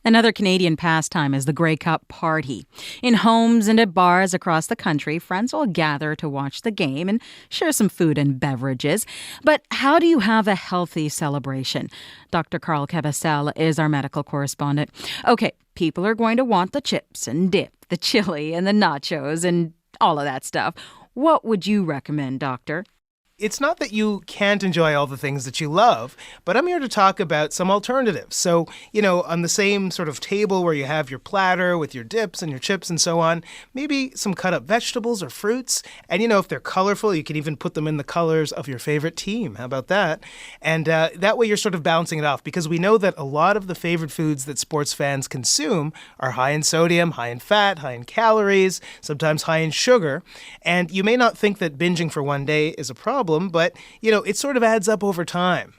Another Canadian pastime is the Grey Cup party. In homes and at bars across the country, friends will gather to watch the game and share some food and beverages. But how do you have a healthy celebration? Dr. Karl Kabasele is our medical correspondent. Okay, people are going to want the chips and dip, the chili and the nachos and all of that stuff. What would you recommend, Doctor? It's not that you can't enjoy all the things that you love, but I'm here to talk about some alternatives. So, on the same sort of table where you have your platter with your dips and your chips and so on, maybe some cut up vegetables or fruits. And, if they're colorful, you can even put them in the colors of your favorite team. How about that? And that way you're sort of balancing it off, because we know that a lot of the favorite foods that sports fans consume are high in sodium, high in fat, high in calories, sometimes high in sugar. And you may not think that binging for one day is a problem, but, it sort of adds up over time.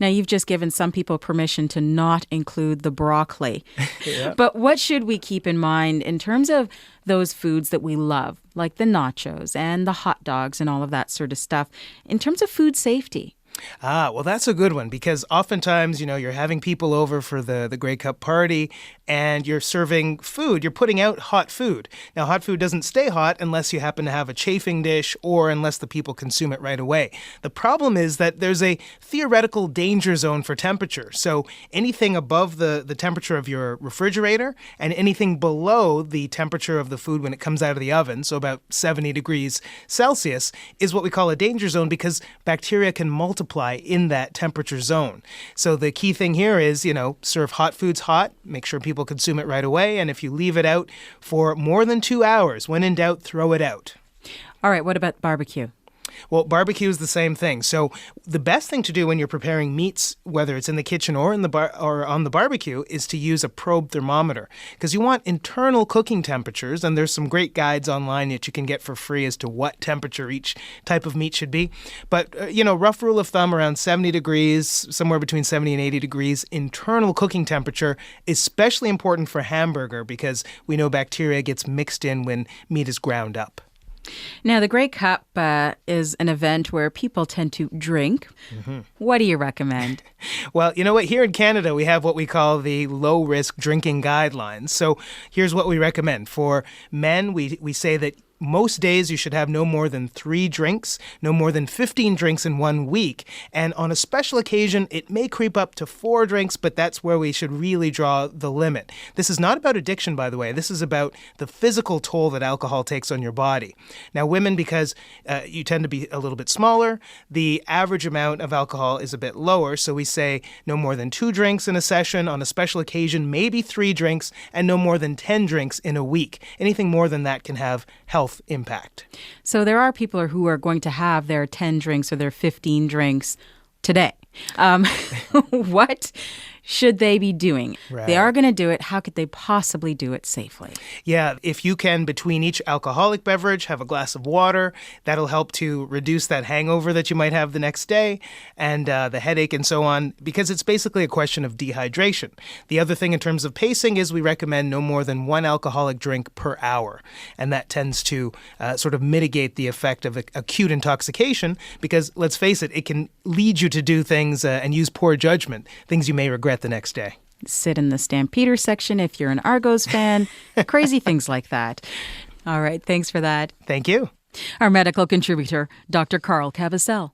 Now, you've just given some people permission to not include the broccoli. Yeah. But what should we keep in mind in terms of those foods that we love, like the nachos and the hot dogs and all of that sort of stuff, in terms of food safety? Well, that's a good one, because oftentimes, you're having people over for the Grey Cup party and you're serving food. You're putting out hot food. Now, hot food doesn't stay hot unless you happen to have a chafing dish or unless the people consume it right away. The problem is that there's a theoretical danger zone for temperature. So anything above the temperature of your refrigerator and anything below the temperature of the food when it comes out of the oven, so about 70 degrees Celsius, is what we call a danger zone, because bacteria can multiply in that temperature zone. So the key thing here is, serve hot foods hot, make sure people consume it right away, and if you leave it out for more than 2 hours, when in doubt, throw it out. All right, what about barbecue? Well, barbecue is the same thing. So the best thing to do when you're preparing meats, whether it's in the kitchen or in the or on the barbecue, is to use a probe thermometer, because you want internal cooking temperatures, and there's some great guides online that you can get for free as to what temperature each type of meat should be. But, rough rule of thumb, around 70 degrees, somewhere between 70 and 80 degrees internal cooking temperature, especially important for hamburger, because we know bacteria gets mixed in when meat is ground up. Now, the Grey Cup is an event where people tend to drink. Mm-hmm. What do you recommend? Well, you know what? Here in Canada, we have what we call the low-risk drinking guidelines. So here's what we recommend. For men, we say that most days you should have no more than 3 drinks, no more than 15 drinks in 1 week. And on a special occasion, it may creep up to 4 drinks, but that's where we should really draw the limit. This is not about addiction, by the way. This is about the physical toll that alcohol takes on your body. Now, women, because you tend to be a little bit smaller, the average amount of alcohol is a bit lower. So we say no more than 2 drinks in a session. On a special occasion, maybe 3 drinks, and no more than 10 drinks in a week. Anything more than that can have health impact. So there are people who are going to have their 10 drinks or their 15 drinks today. What should they be doing? Right. They are going to do it. How could they possibly do it safely? Yeah, if you can, between each alcoholic beverage, have a glass of water, that'll help to reduce that hangover that you might have the next day and the headache and so on, because it's basically a question of dehydration. The other thing in terms of pacing is we recommend no more than 1 alcoholic drink per hour, and that tends to sort of mitigate the effect of acute intoxication, because let's face it, it can lead you to do things and use poor judgment, things you may regret the next day. Sit in the Stampeder section if you're an Argos fan. Crazy things like that. All right, thanks for that. Thank you. Our medical contributor, Dr. Karl Kabasele.